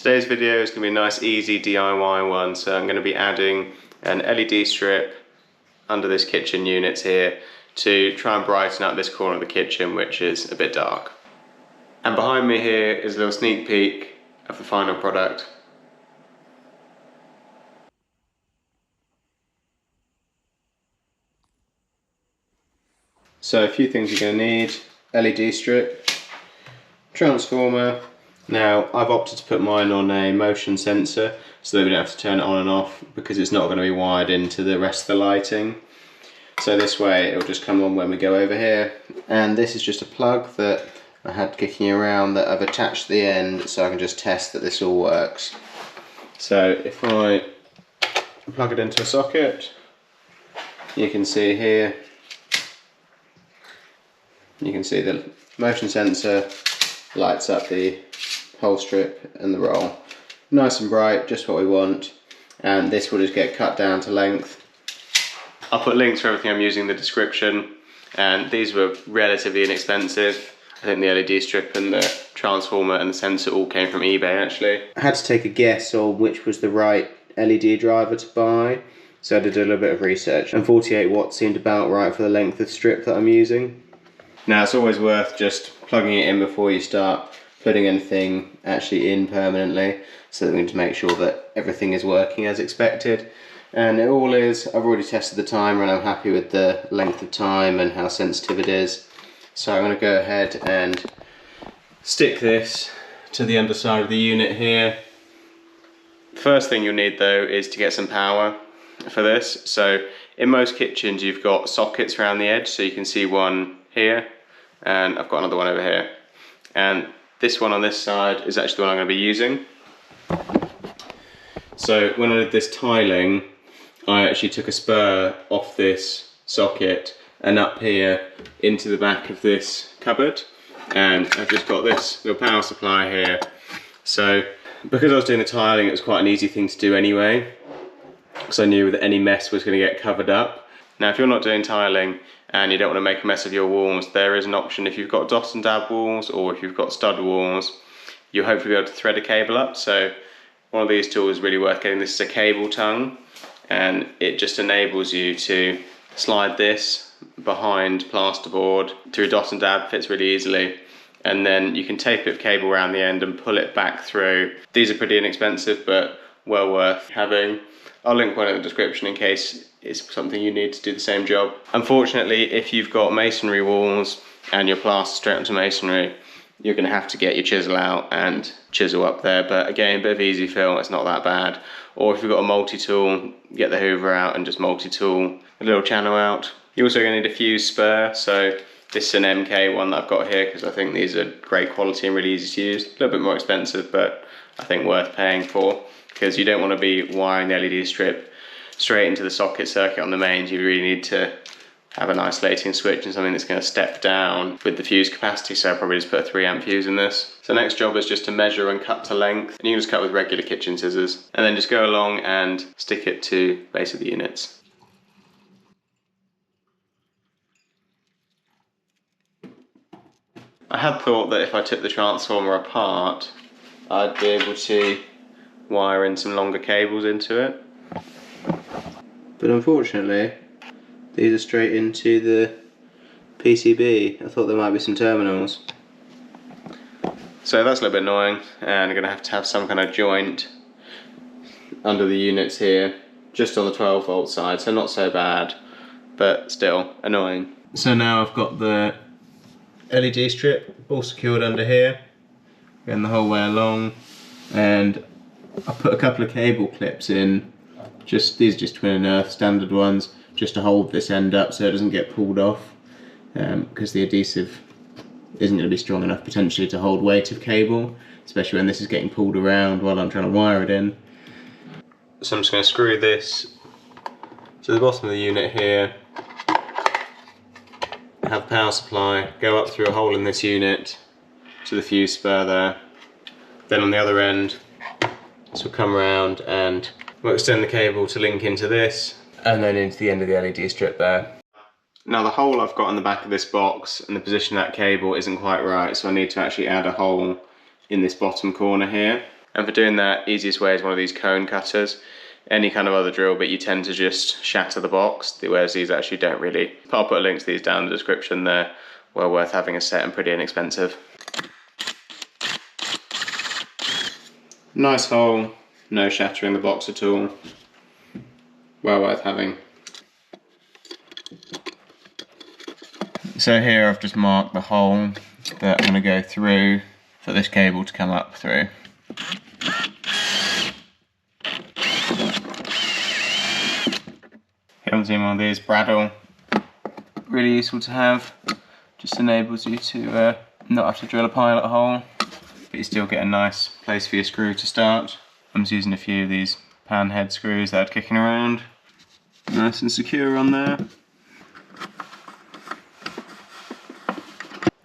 Today's video is going to be a nice easy DIY one, so I'm going to be adding an LED strip under this kitchen unit here to try and brighten up this corner of the kitchen, which is a bit dark. And behind me here is a little sneak peek of the final product. So a few things you're going to need: LED strip, transformer. Now I've opted to put mine on a motion sensor so that we don't have to turn it on and off because it's not going to be wired into the rest of the lighting. So this way it'll just come on when we go over here. And this is just a plug that I had kicking around that I've attached to the end so I can just test that this all works. So if I plug it into a socket, you can see here, you can see the motion sensor lights up the whole strip and the roll. Nice and bright, just what we want, and this will just get cut down to length. I'll put links for everything I'm using in the description, and these were relatively inexpensive. I think the LED strip and the transformer and the sensor all came from eBay actually. I had to take a guess on which was the right LED driver to buy, so I did a little bit of research, and 48 watts seemed about right for the length of strip that I'm using. Now it's always worth just plugging it in before you start putting anything actually in permanently, so that we need to make sure that everything is working as expected. And it all is. I've already tested the timer and I'm happy with the length of time and how sensitive it is. So I'm going to go ahead and stick this to the underside of the unit here. First thing you'll need though is to get some power for this. So in most kitchens you've got sockets around the edge, so you can see one here and I've got another one over here. And this one on this side is actually the one I'm going to be using. So when I did this tiling, I actually took a spur off this socket and up here into the back of this cupboard, and I've just got this little power supply here. So because I was doing the tiling, it was quite an easy thing to do anyway, because I knew that any mess was going to get covered up. Now if you're not doing tiling and you don't want to make a mess of your walls, there is an option. If you've got dot and dab walls or if you've got stud walls, you'll hopefully be able to thread a cable up. So one of these tools is really worth getting. This is a cable tongue, and it just enables you to slide this behind plasterboard through dot and dab, fits really easily, and then you can tape it with cable around the end and pull it back through. These are pretty inexpensive but well worth having. I'll link one in the description in case it's something you need to do the same job. Unfortunately, if you've got masonry walls and you're plastered straight onto masonry, you're going to have to get your chisel out and chisel up there, but again, a bit of easy fill, it's not that bad. Or if you've got a multi-tool, get the hoover out and just multi-tool a little channel out. You're also going to need a fuse spur, so this is an MK one that I've got here because I think these are great quality and really easy to use. A little bit more expensive, but I think worth paying for, because you don't want to be wiring the LED strip straight into the socket circuit on the mains. You really need to have an isolating switch and something that's going to step down with the fuse capacity, so I'll probably just put a 3 amp fuse in this. So next job is just to measure and cut to length, and you can just cut with regular kitchen scissors, and then just go along and stick it to base of the units. I had thought that if I took the transformer apart, I'd be able to wire in some longer cables into it, but unfortunately these are straight into the PCB. I thought there might be some terminals. So that's a little bit annoying, and I'm going to have some kind of joint under the units here, just on the 12 volt side, so not so bad, but still annoying. So now I've got the LED strip all secured under here, going the whole way along, and I put a couple of cable clips in. These are just twin and earth standard ones, just to hold this end up so it doesn't get pulled off, because the adhesive isn't going to be strong enough potentially to hold weight of cable, especially when this is getting pulled around while I'm trying to wire it in. So I'm just going to screw this to the bottom of the unit here, have power supply go up through a hole in this unit to the fuse spur there. Then on the other end, this will come around and we'll extend the cable to link into this, and then into the end of the LED strip there. Now the hole I've got on the back of this box and the position of that cable isn't quite right, so I need to actually add a hole in this bottom corner here. And for doing that, easiest way is one of these cone cutters. Any kind of other drill bit, you tend to just shatter the box, whereas these actually don't really. I'll put a link to these down in the description. They're well worth having a set and pretty inexpensive. Nice hole, no shattering the box at all. Well worth having. So here I've just marked the hole that I'm going to go through for this cable to come up through. Comes in one of these Bradle, really useful to have, just enables you to not have to drill a pilot hole, but you still get a nice place for your screw to start. I'm just using a few of these pan head screws that are kicking around, nice and secure on there.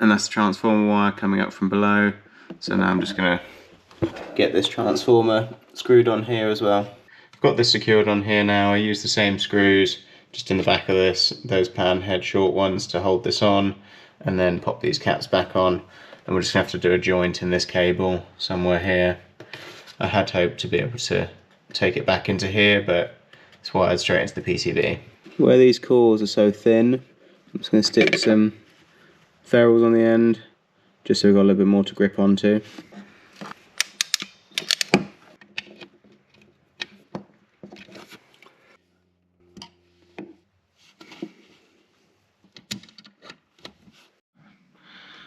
And that's the transformer wire coming up from below, so now I'm just going to get this transformer screwed on here as well. Got this secured on here now. I use the same screws just in the back of those pan head short ones to hold this on, and then pop these caps back on, and we're just gonna have to do a joint in this cable somewhere here. I had hoped to be able to take it back into here, but it's wired straight into the PCB. Where these cores are so thin, I'm just going to stick some ferrules on the end just so we've got a little bit more to grip onto.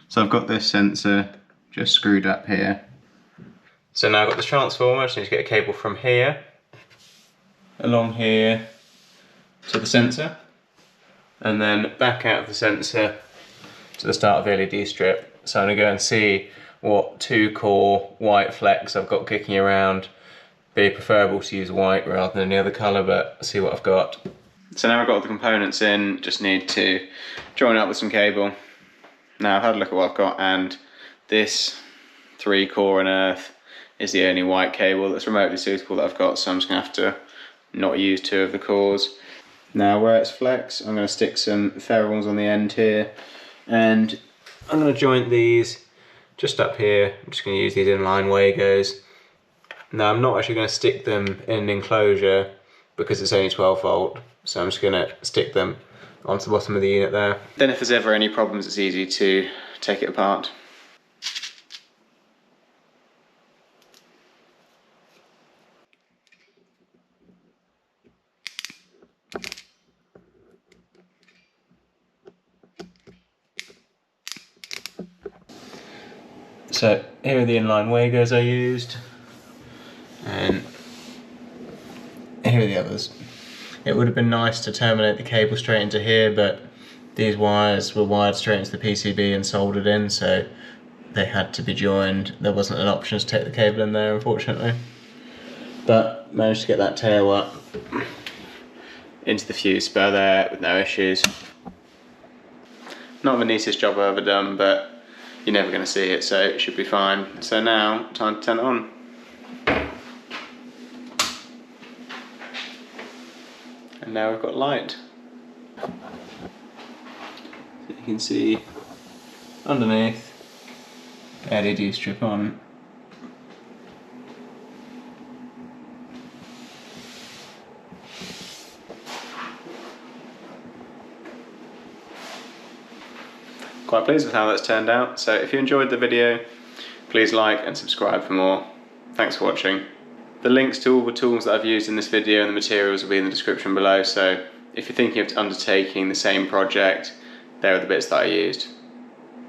So I've got this sensor just screwed up here. So now I've got this transformer, I just need to get a cable from here, along here to the sensor, and then back out of the sensor to the start of the LED strip. So I'm going to go and see what 2-core white flex I've got kicking around. Be preferable to use white rather than any other colour, but see what I've got. So now I've got the components in, just need to join up with some cable. Now I've had a look at what I've got, and this 3-core and earth is the only white cable that's remotely suitable that I've got, so I'm just going to have to not use 2 of the cores. Now where it's flex, I'm going to stick some ferrules on the end here, and I'm going to joint these just up here. I'm just going to use these inline Wagos. Now I'm not actually going to stick them in an enclosure because it's only 12 volt, so I'm just going to stick them onto the bottom of the unit there. Then if there's ever any problems, it's easy to take it apart. So here are the inline Wagos I used, and here are the others. It would have been nice to terminate the cable straight into here, but these wires were wired straight into the PCB and soldered in, so they had to be joined. There wasn't an option to take the cable in there, unfortunately. But managed to get that tail up into the fuse spur there with no issues. Not the neatest job I've ever done, but you're never going to see it, so it should be fine. So now, time to turn it on. And now we've got light. So you can see underneath, LED strip on. Quite pleased with how that's turned out, so if you enjoyed the video, please like and subscribe for more. Thanks for watching. The links to all the tools that I've used in this video and the materials will be in the description below, so if you're thinking of undertaking the same project, there are the bits that I used.